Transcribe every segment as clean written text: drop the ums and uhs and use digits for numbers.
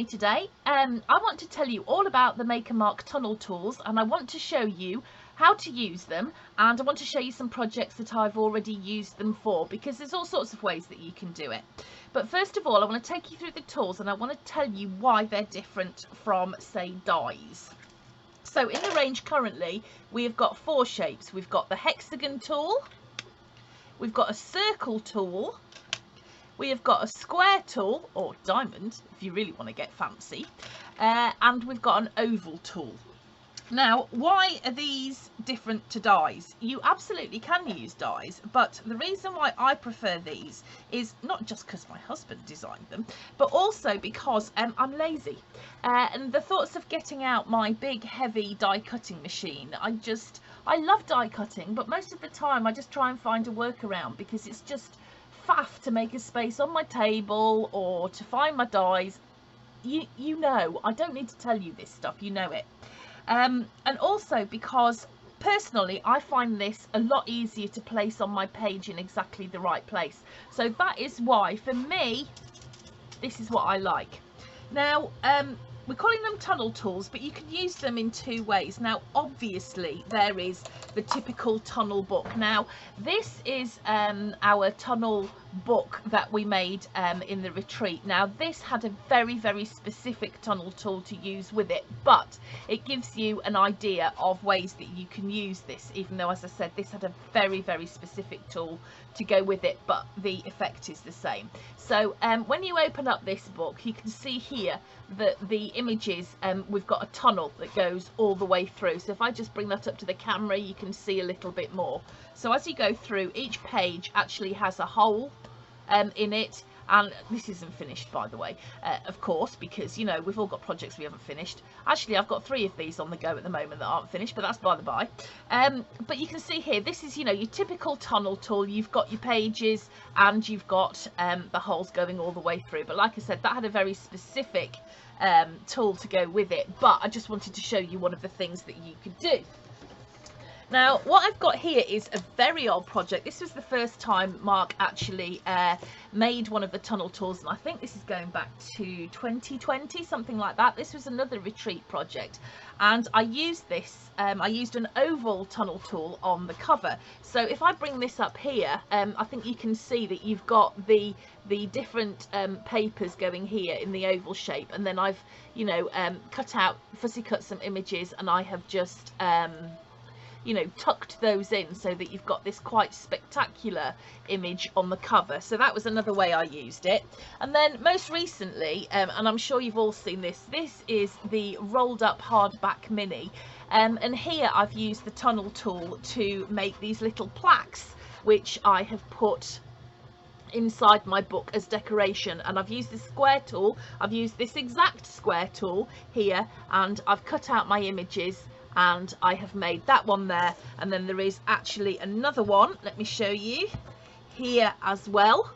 me today. I want to tell you all about the Make and Mark tunnel tools, and I want to show you how to use them, and I want to show you some projects that I've already used them for, because there's all sorts of ways that you can do it. But first of all, I want to take you through the tools, and I want to tell you why they're different from, say, dies. So in the range currently, we have got 4 shapes. We've got the hexagon tool, we've got a circle tool, we have got a square tool, or diamond if you really want to get fancy, and we've got an oval tool. Now, why are these different to dies? You absolutely can use dies, but the reason why I prefer these is not just because my husband designed them, but also because I'm lazy. And the thoughts of getting out my big heavy die cutting machine, I love die cutting, but most of the time I just try and find a workaround, because it's just faff to make a space on my table or to find my dies. You know, I don't need to tell you this stuff, you know it. And also because personally I find this a lot easier to place on my page in exactly the right place. So that is why, for me, this is what I like. Now, we're calling them tunnel tools, but you can use them in 2 ways. Now, obviously, there is the typical tunnel book. Now, this is our tunnel book that we made in the retreat. Now, this had a very, very specific tunnel tool to use with it, but it gives you an idea of ways that you can use this, even though, as I said, this had a very, very specific tool to go with it, but the effect is the same. So when you open up this book, you can see here that the images, we've got a tunnel that goes all the way through. So if I just bring that up to the camera, you can see a little bit more. So as you go through, each page actually has a hole in it. And this isn't finished, by the way, of course, because, you know, we've all got projects we haven't finished. Actually, I've got 3 of these on the go at the moment that aren't finished, but that's by the by. But you can see here, this is, you know, your typical tunnel tool. You've got your pages and you've got the holes going all the way through. But like I said, that had a very specific tool to go with it. But I just wanted to show you one of the things that you could do. Now, what I've got here is a very old project. This was the first time Mark actually made one of the tunnel tools, and I think this is going back to 2020, something like that. This was another retreat project, and I used this. I used an oval tunnel tool on the cover. So if I bring this up here, I think you can see that you've got the different papers going here in the oval shape, and then I've, you know, fussy cut some images, and I have just you know, tucked those in so that you've got this quite spectacular image on the cover. So that was another way I used it. And then most recently, and I'm sure you've all seen this, this is the rolled up hardback mini. And here I've used the tunnel tool to make these little plaques, which I have put inside my book as decoration. And I've used the square tool, I've used this exact square tool here, and I've cut out my images, and I have made that one there. And then there is actually another one, let me show you, here as well.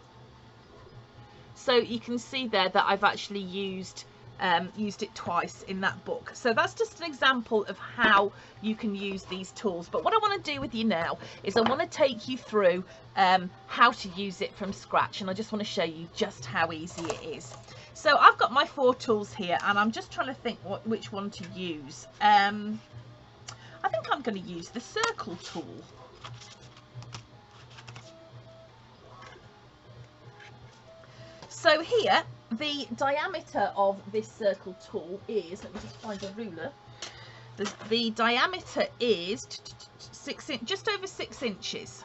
So you can see there that I've actually used it twice in that book. So that's just an example of how you can use these tools. But what I want to do with you now is I want to take you through how to use it from scratch, and I just want to show you just how easy it is. So I've got my 4 tools here, and I'm just trying to think which one to use. I think I'm going to use the circle tool. So here, the diameter of this circle tool is, let me just find a ruler. The diameter is just over 6 inches.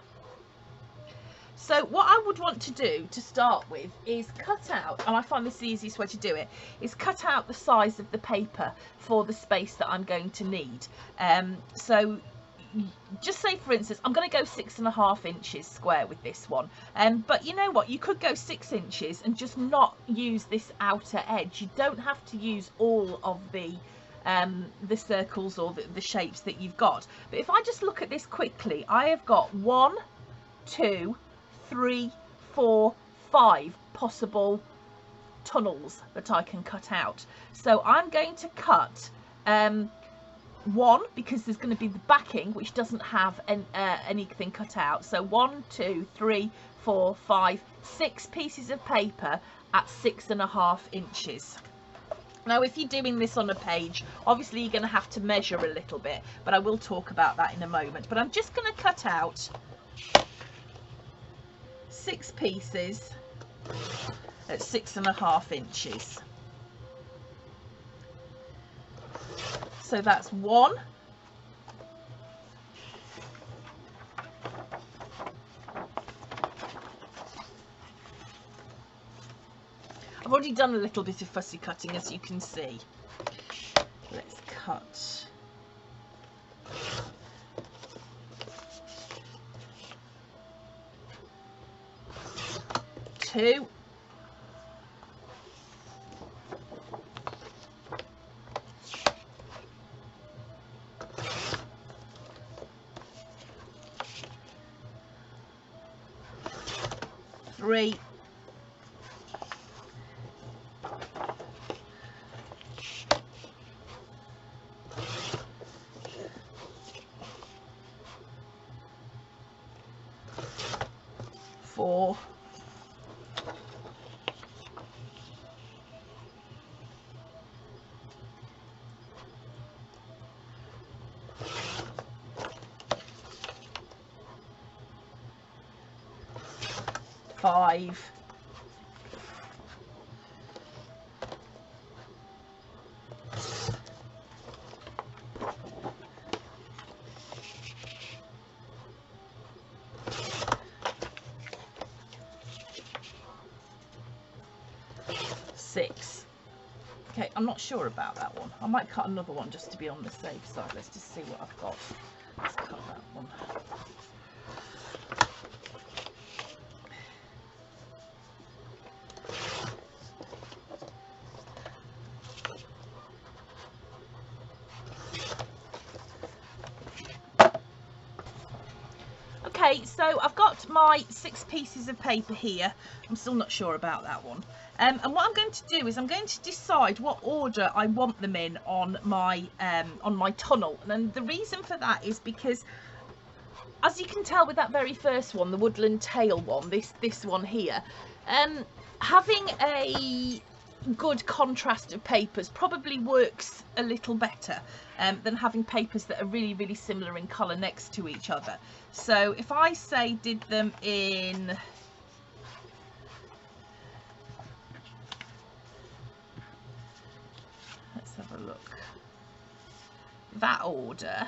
So what I would want to do to start with is cut out, and I find this the easiest way to do it, is cut out the size of the paper for the space that I'm going to need. So just say, for instance, I'm going to go 6.5 inches square with this one. But you know what, you could go 6 inches and just not use this outer edge. You don't have to use all of the circles or the shapes that you've got. But if I just look at this quickly, I have got 1, 2, 3, 4, 5 possible tunnels that I can cut out. So I'm going to cut 1, because there's going to be the backing, which doesn't have anything cut out. So 1, 2, 3, 4, 5, 6 pieces of paper at 6.5 inches. Now, if you're doing this on a page, obviously you're going to have to measure a little bit, but I will talk about that in a moment. But I'm just going to cut out 6 pieces at 6.5 inches. So that's 1, 2. I've already done a little bit of fussy cutting, as you can see. Let's cut 2. 3. 4. 5. 6. Okay, I'm not sure about that one. I might cut another one just to be on the safe side. Let's just see what I've got. Let's cut that one. Okay, so I've got my 6 pieces of paper here. I'm still not sure about that one. And what I'm going to do is I'm going to decide what order I want them in on my tunnel. And the reason for that is because, as you can tell with that very first one, the woodland tail one, this one here, having a good contrast of papers probably works a little better than having papers that are really, really similar in colour next to each other. So if I say did them in, let's have a look, that order,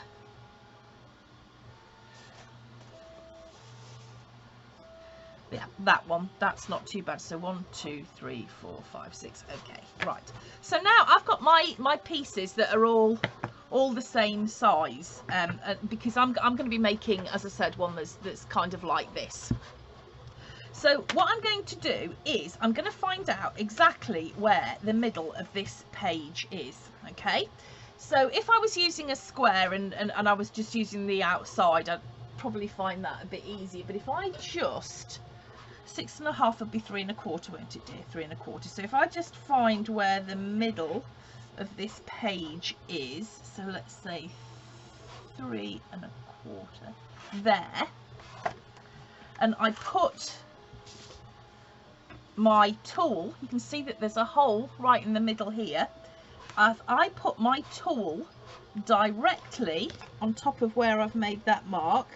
yeah, that one, that's not too bad. So 1, 2, 3, 4, 5, 6. Okay, right. So now I've got my pieces that are all the same size, because I'm going to be making, as I said, one that's kind of like this. So what I'm going to do is I'm going to find out exactly where the middle of this page is. Okay, so if I was using a square and I was just using the outside, I'd probably find that a bit easier. But if I just, 6.5 would be 3 1/4, won't it dear? 3 1/4. So if I just find where the middle of this page is, so let's say 3 1/4 there, and I put my tool, you can see that there's a hole right in the middle here. As I put my tool directly on top of where I've made that mark,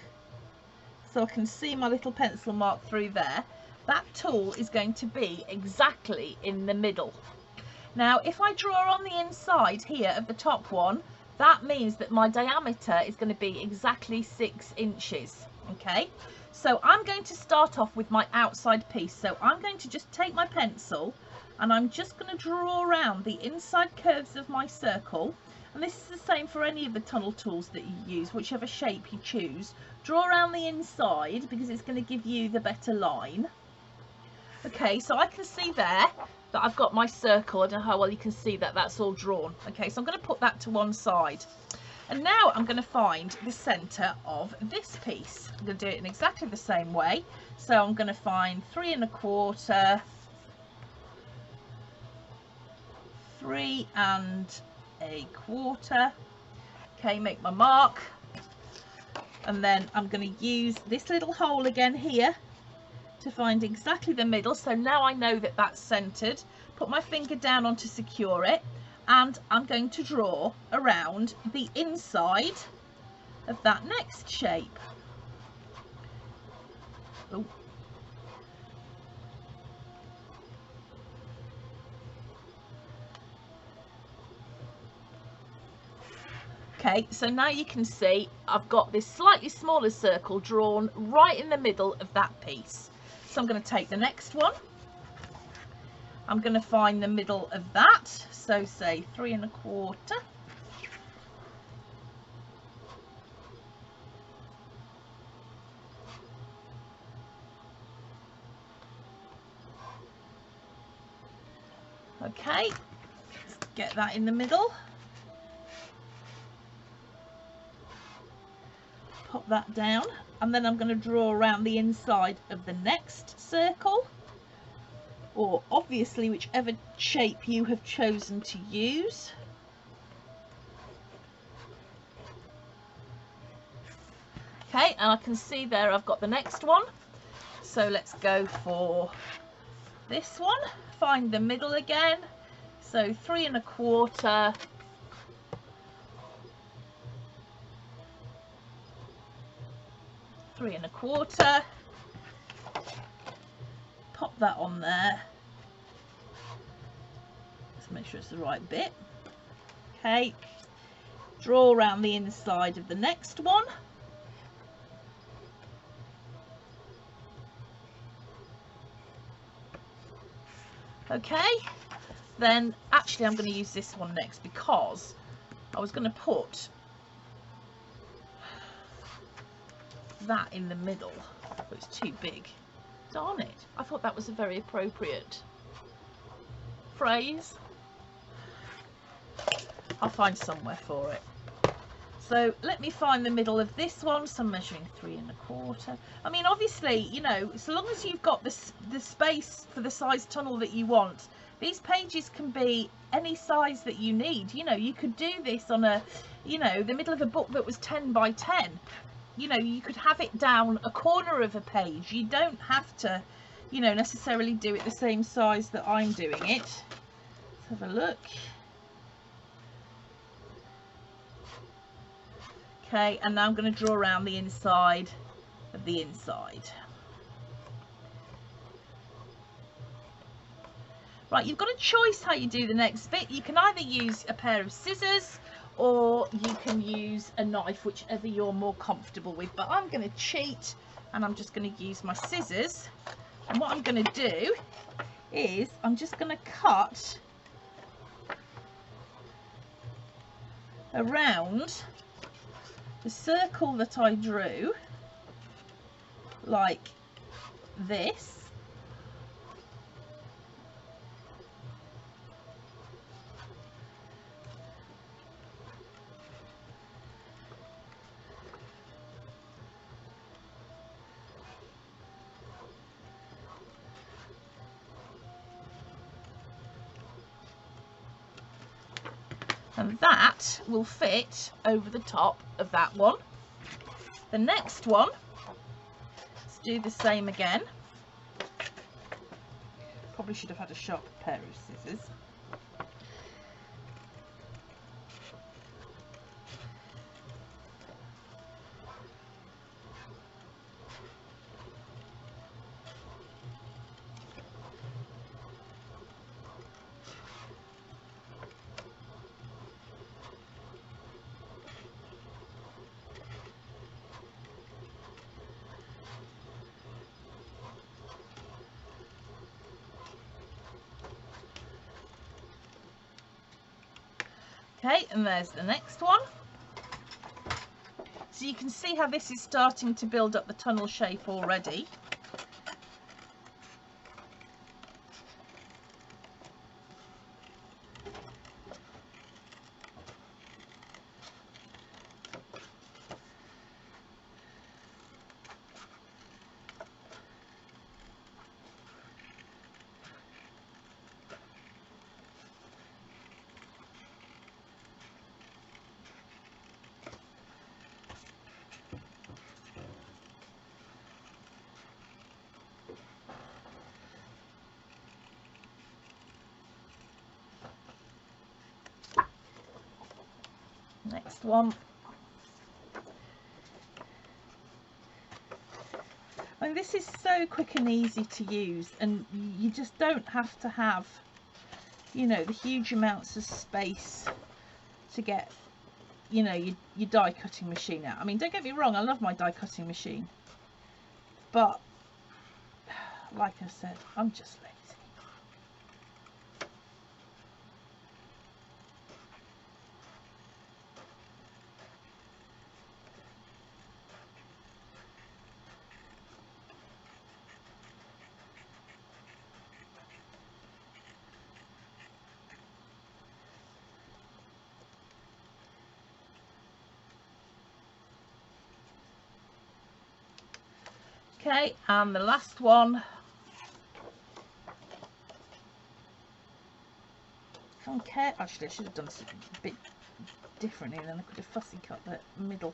so I can see my little pencil mark through there, that tool is going to be exactly in the middle. Now if I draw on the inside here of the top one, that means that my diameter is going to be exactly 6 inches. Okay, so I'm going to start off with my outside piece. So I'm going to just take my pencil and I'm just going to draw around the inside curves of my circle. And this is the same for any of the tunnel tools that you use, whichever shape you choose. Draw around the inside because it's going to give you the better line. Okay, so I can see there that I've got my circle. I don't know how well you can see that, that's all drawn. Okay, so I'm going to put that to one side. And now I'm going to find the centre of this piece. I'm going to do it in exactly the same way. So I'm going to find 3 1/4, 3 1/4. Okay, make my mark. And then I'm going to use this little hole again here to find exactly the middle. So now I know that that's centered. Put my finger down on to secure it. and I'm going to draw around the inside of that next shape. Oh. Okay, so now you can see I've got this slightly smaller circle drawn right in the middle of that piece. So I'm going to take the next one. I'm going to find the middle of that, so say 3 1/4. Okay, let's get that in the middle. Pop that down, and then I'm going to draw around the inside of the next circle, or obviously whichever shape you have chosen to use. Okay, and I can see there I've got the next one, so let's go for this one. Find the middle again, so 3 1/4, 3 1/4, pop that on there. Let's make sure it's the right bit. Okay, draw around the inside of the next one. Okay, then actually I'm going to use this one next because I was going to put that in the middle, but it's too big. Darn it, I thought that was a very appropriate phrase. I'll find somewhere for it. So let me find the middle of this one. So I'm measuring 3 1/4. I mean, obviously, you know, so long as you've got the space for the size tunnel that you want, these pages can be any size that you need. You know, you could do this on a, you know, the middle of a book that was 10 by 10. You know, you could have it down a corner of a page. You don't have to, you know, necessarily do it the same size that I'm doing it. Let's have a look. Okay, and now I'm going to draw around the inside of the inside. Right, you've got a choice how you do the next bit. You can either use a pair of scissors or you can use a knife, whichever you're more comfortable with. But I'm going to cheat and I'm just going to use my scissors. And what I'm going to do is I'm just going to cut around the circle that I drew like this. And that will fit over the top of that one. The next one, let's do the same again. Probably should have had a sharper pair of scissors. Okay, and there's the next one. So you can see how this is starting to build up the tunnel shape already. Next one. And this is so quick and easy to use, and you just don't have to have, you know, the huge amounts of space to get, you know, your die cutting machine out. I mean, don't get me wrong, I love my die cutting machine, but like I said, I'm just lazy. Okay, and the last one. Okay, actually I should have done this a bit differently, then I could have fussy cut the middle.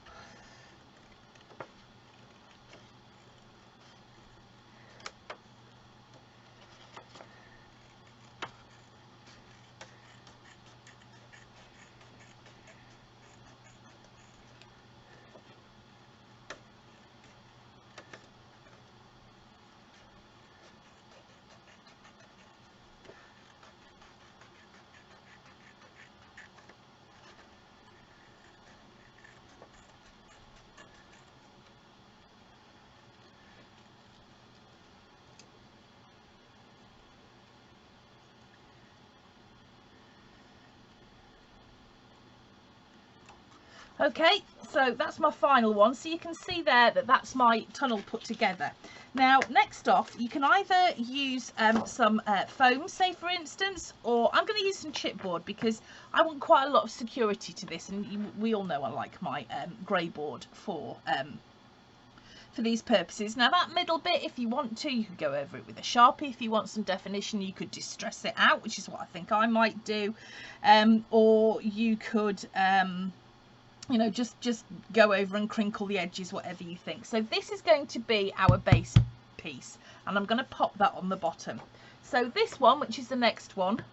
Okay, so that's my final one. So you can see there that that's my tunnel put together. Now, next off, you can either use some foam, say for instance, or I'm going to use some chipboard because I want quite a lot of security to this, and we all know I like my grey board for these purposes. Now that middle bit, if you want to, you could go over it with a Sharpie. If you want some definition, you could distress it out, which is what I think I might do, or you could you know, just go over and crinkle the edges, whatever you think. So this is going to be our base piece, and I'm going to pop that on the bottom. So this one, which is the next one,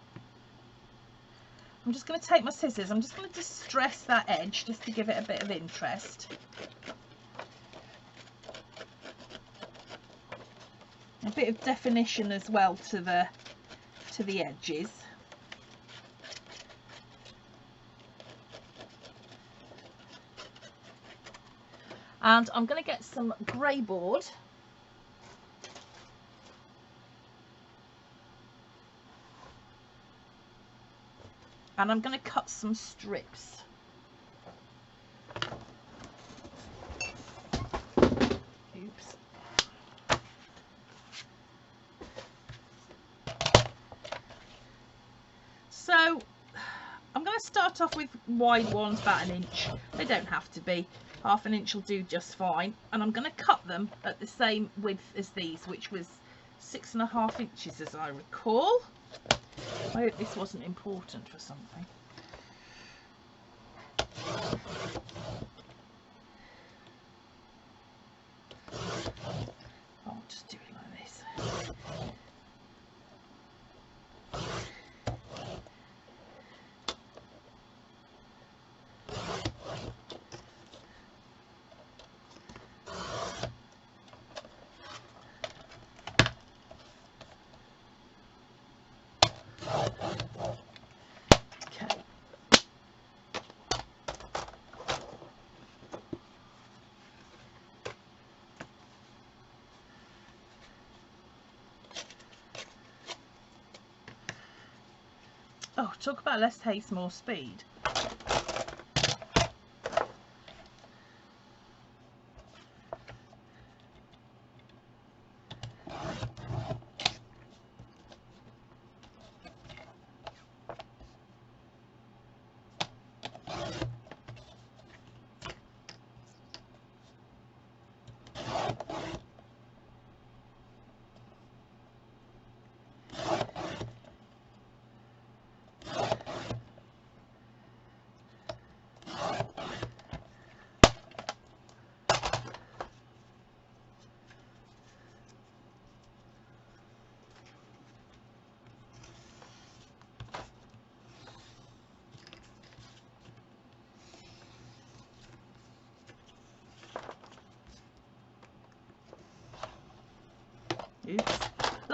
I'm just going to take my scissors, I'm just going to distress that edge just to give it a bit of interest. A bit of definition as well to the edges. And I'm going to get some grey board. And I'm going to cut some strips. Oops. So I'm going to start off with wide ones, about 1 inch. They don't have to be. Half an inch will do just fine, and I'm going to cut them at the same width as these, which was 6.5 inches as I recall. I hope this wasn't important for something. I'll just do it like this. Oh, talk about less haste, more speed.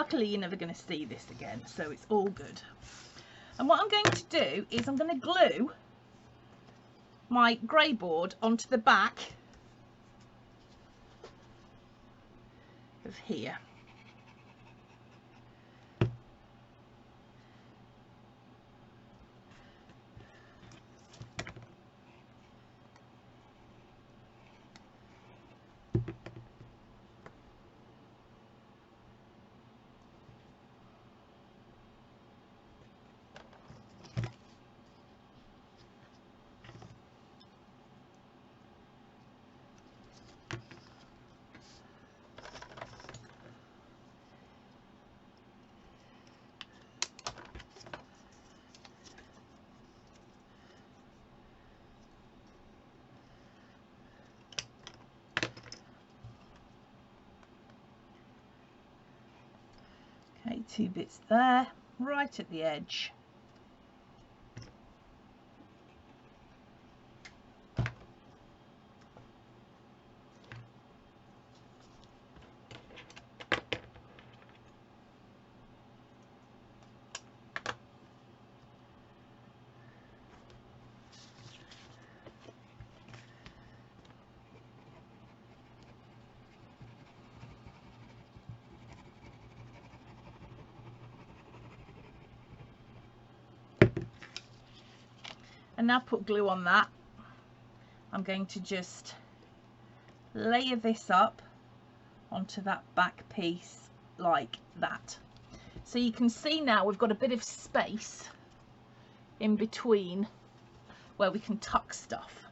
luckily you're never going to see this again, so it's all good. And what I'm going to do is I'm going to glue my grey board onto the back of here. Okay, 2 bits there, right at the edge. And now put glue on that. I'm going to just layer this up onto that back piece like that. So you can see now we've got a bit of space in between where we can tuck stuff.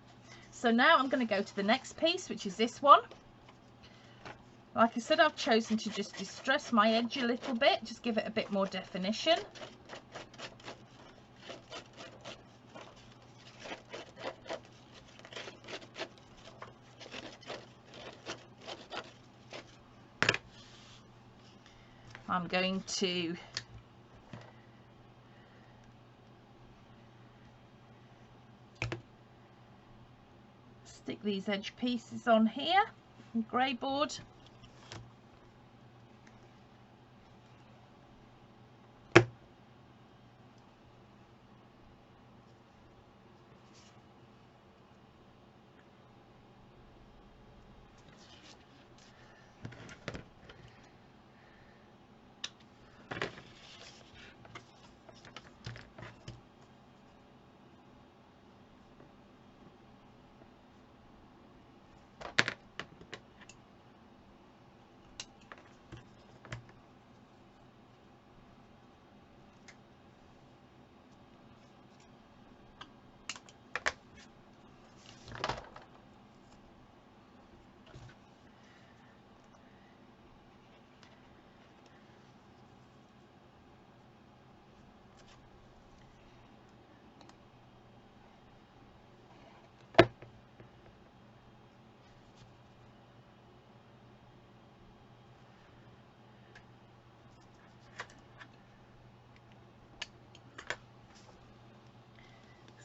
So now I'm going to go to the next piece, which is this one. Like I said, I've chosen to just distress my edge a little bit, just give it a bit more definition. I'm going to stick these edge pieces on here, grey board.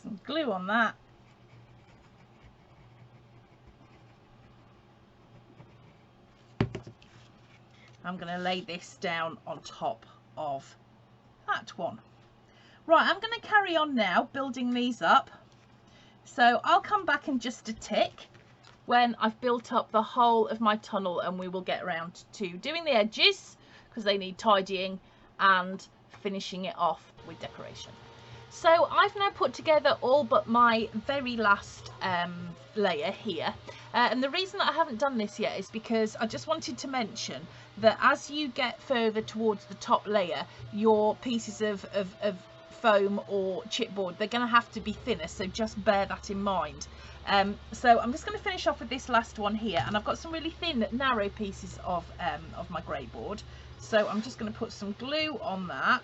Some glue on that. I'm going to lay this down on top of that one. Right, I'm going to carry on now building these up. So I'll come back in just a tick when I've built up the whole of my tunnel, and we will get around to doing the edges because they need tidying and finishing it off with decoration. So I've now put together all but my very last layer here, and the reason that I haven't done this yet is because I just wanted to mention that as you get further towards the top layer, your pieces of foam or chipboard, they're going to have to be thinner, so just bear that in mind. So I'm just going to finish off with this last one here, and I've got some really thin narrow pieces of my grey board, so I'm just going to put some glue on that.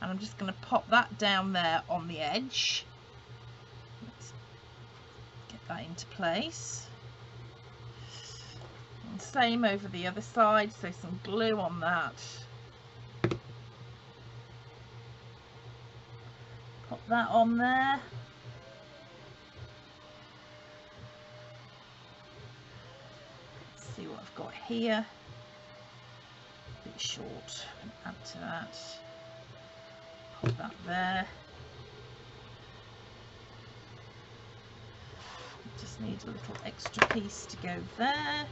And I'm just going to pop that down there on the edge. Let's get that into place. And same over the other side, so some glue on that. Pop that on there. Let's see what I've got here. bit short. Add to that. Put that there. Just need a little extra piece to go there.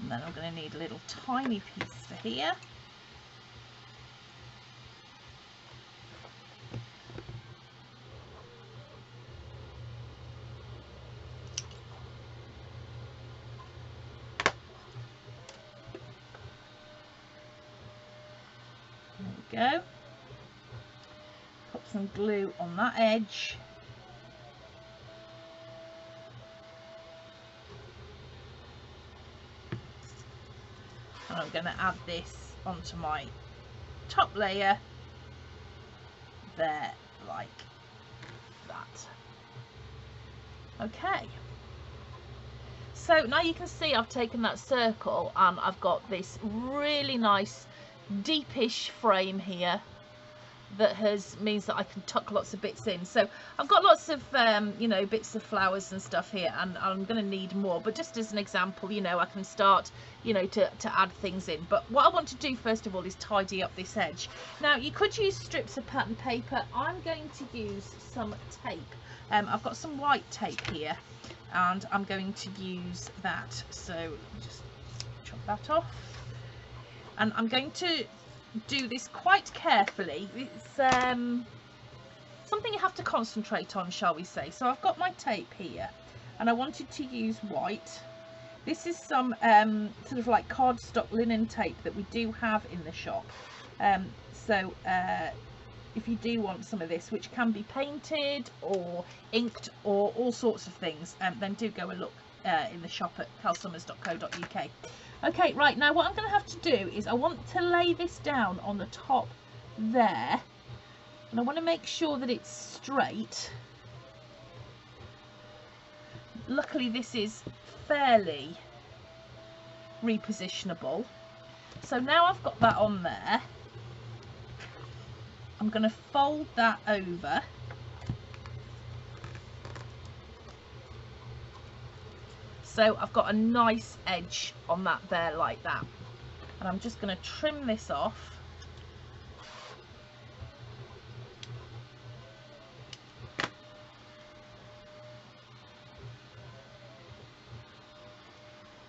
And then I'm going to need a little tiny piece for here. There we go. Put some glue on that edge. And I'm going to add this onto my top layer there, like that. Okay. So now you can see I've taken that circle and I've got this really nice deepish frame here that means that I can tuck lots of bits in. So I've got lots of you know, bits of flowers and stuff here, and I'm going to need more, but just as an example, you know, I can start, you know, to add things in. But what I want to do first of all is tidy up this edge. Now you could use strips of pattern paper. I'm going to use some tape. I've got some white tape here and I'm going to use that, so let me just chop that off. And I'm going to do this quite carefully. It's something you have to concentrate on, shall we say. So I've got my tape here and I wanted to use white. This is some sort of like cardstock linen tape that we do have in the shop. So if you do want some of this, which can be painted or inked or all sorts of things, then do go and look in the shop at calsummers.co.uk. Okay, right, now what I'm going to have to do is I want to lay this down on the top there, and I want to make sure that it's straight. Luckily this is fairly repositionable. So now I've got that on there, I'm going to fold that over. So I've got a nice edge on that there like that. And I'm just going to trim this off.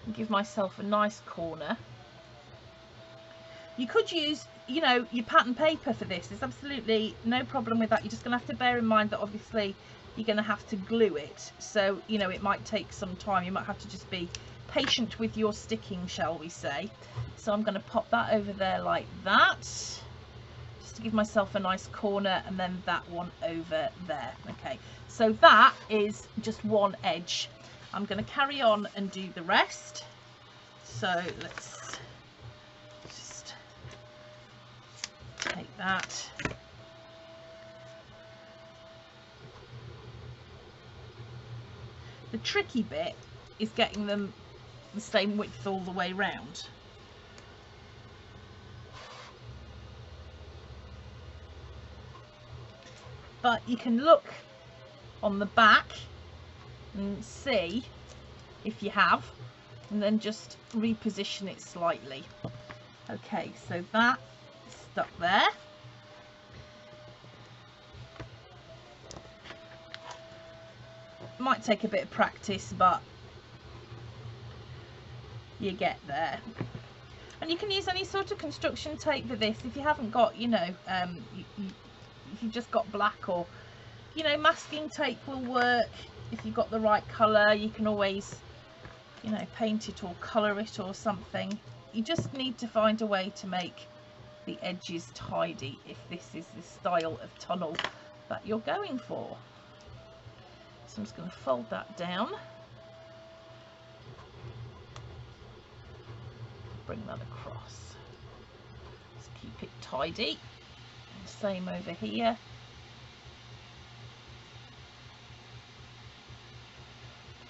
And give myself a nice corner. You could use, you know, your pattern paper for this. There's absolutely no problem with that. You're just going to have to bear in mind that obviously you're going to have to glue it, so you know it might take some time. You might have to just be patient with your sticking, shall we say. So I'm going to pop that over there like that, just to give myself a nice corner, and then that one over there. Okay, so that is just one edge. I'm going to carry on and do the rest. So let's just take that. The tricky bit is getting them the same width all the way round. But you can look on the back and see if you have, and then just reposition it slightly. Okay, so that's stuck there. Might take a bit of practice, but you get there. And you can use any sort of construction tape for this. If you haven't got, you know, if you've just got black, or, you know, masking tape will work. If you've got the right colour, you can always, you know, paint it or colour it or something. You just need to find a way to make the edges tidy if this is the style of tunnel that you're going for. So I'm just going to fold that down, bring that across, just keep it tidy. And same over here.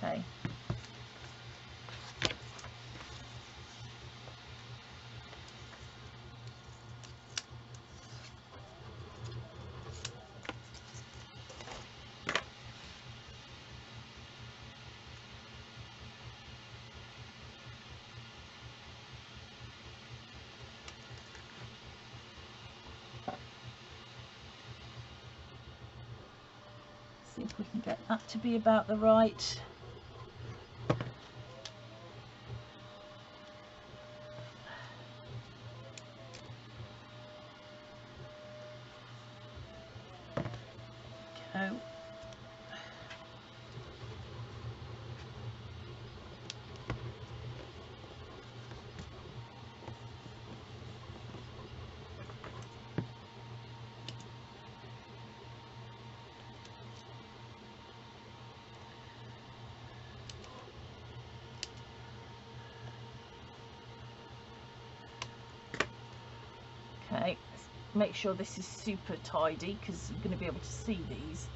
Okay. See if we can get that to be about the right. Go. Okay, let's make sure this is super tidy because you're going to be able to see these.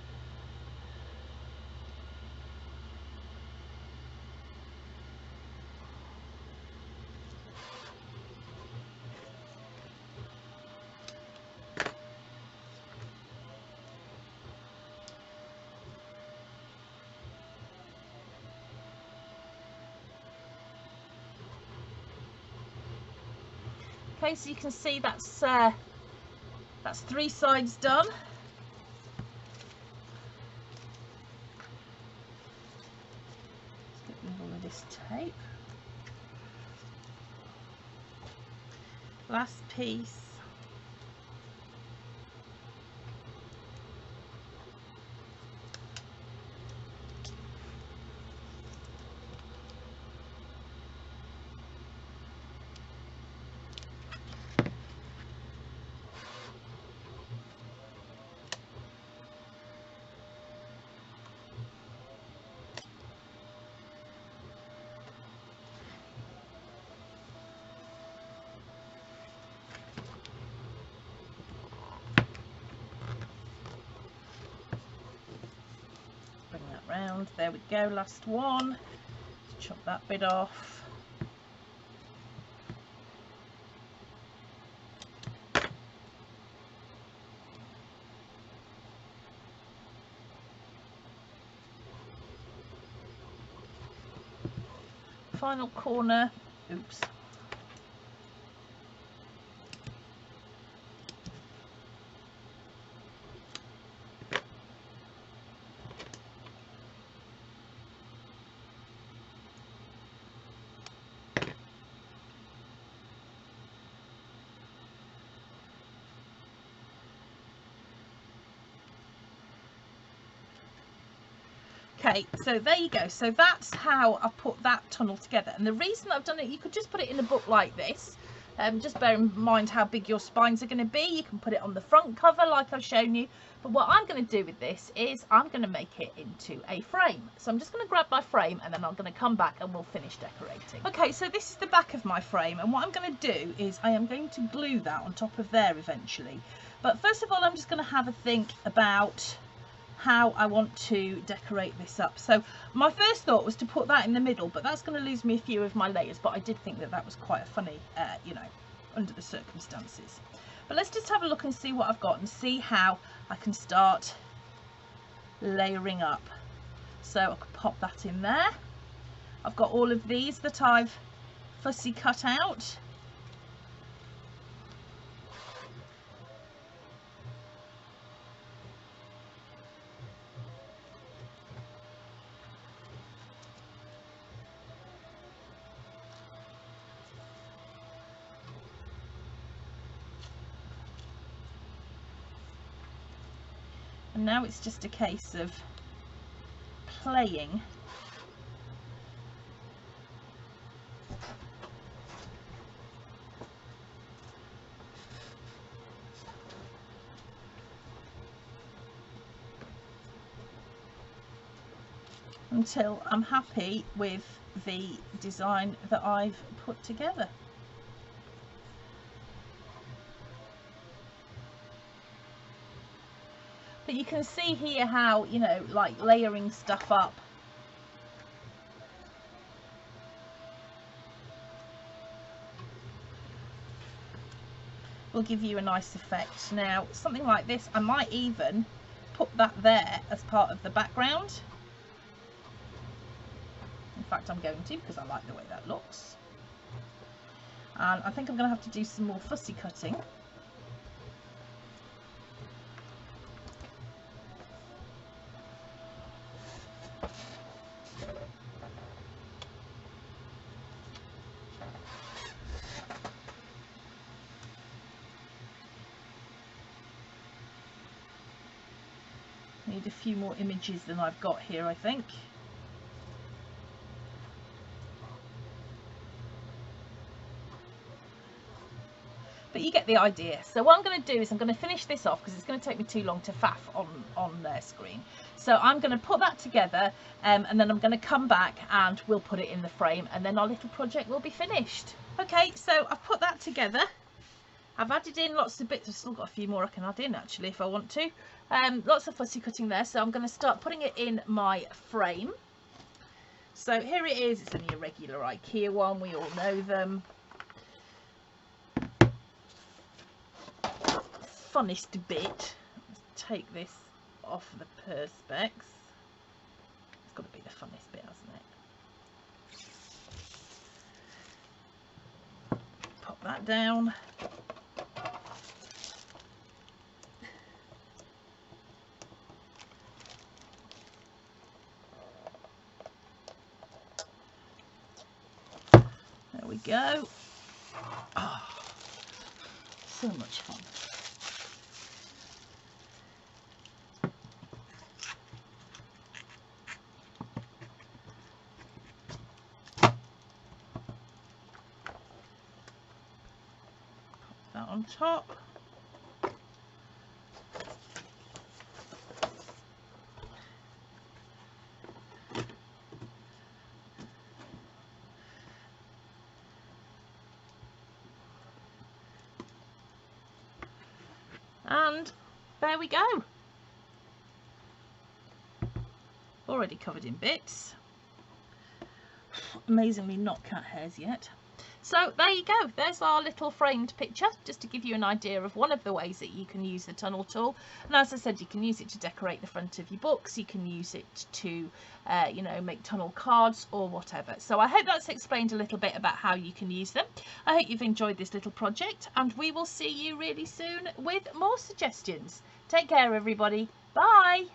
Okay, so you can see that's 3 sides done. Let's get rid of all of this tape. Last piece. Bring that round. There we go. Last one. Let's chop that bit off. Final corner. Oops. Okay, so there you go. So that's how I put that tunnel together. And the reason I've done it, you could just put it in a book like this. Just bear in mind how big your spines are going to be. You can put it on the front cover like I've shown you. But what I'm going to do with this is I'm going to make it into a frame. So I'm just going to grab my frame and then I'm going to come back and we'll finish decorating. Okay, so this is the back of my frame. And what I'm going to do is I am going to glue that on top of there eventually. But first of all, I'm just going to have a think about how I want to decorate this up. So my first thought was to put that in the middle, but that's going to lose me a few of my layers, but I did think that that was quite a funny you know, under the circumstances. But let's just have a look and see what I've got and see how I can start layering up. So I could pop that in there. I've got all of these that I've fussy cut out. And now it's just a case of playing until I'm happy with the design that I've put together. But you can see here how, you know, like layering stuff up will give you a nice effect. Now something like this, I might even put that there as part of the background. In fact, I'm going to, because I like the way that looks. And I think I'm going to have to do some more fussy cutting. Need a few more images than I've got here, I think. But you get the idea. So what I'm going to do is I'm going to finish this off because it's going to take me too long to faff on their screen. So I'm going to put that together and then I'm going to come back and we'll put it in the frame and then our little project will be finished. Okay, so I've put that together. I've added in lots of bits. I've still got a few more I can add in actually if I want to. Lots of fussy cutting there. So I'm going to start putting it in my frame. So here it is. It's only a regular IKEA one. We all know them. Funnest bit. Let's take this off the perspex. It's got to be the funnest bit, hasn't it? Pop that down. There we go. Oh, so much fun. That on top. And there we go. Already covered in bits. Amazingly not cat hairs yet. So there you go, there's our little framed picture, just to give you an idea of one of the ways that you can use the tunnel tool. And as I said, you can use it to decorate the front of your books, you can use it to, you know, make tunnel cards or whatever. So I hope that's explained a little bit about how you can use them. I hope you've enjoyed this little project and we will see you really soon with more suggestions. Take care everybody, bye!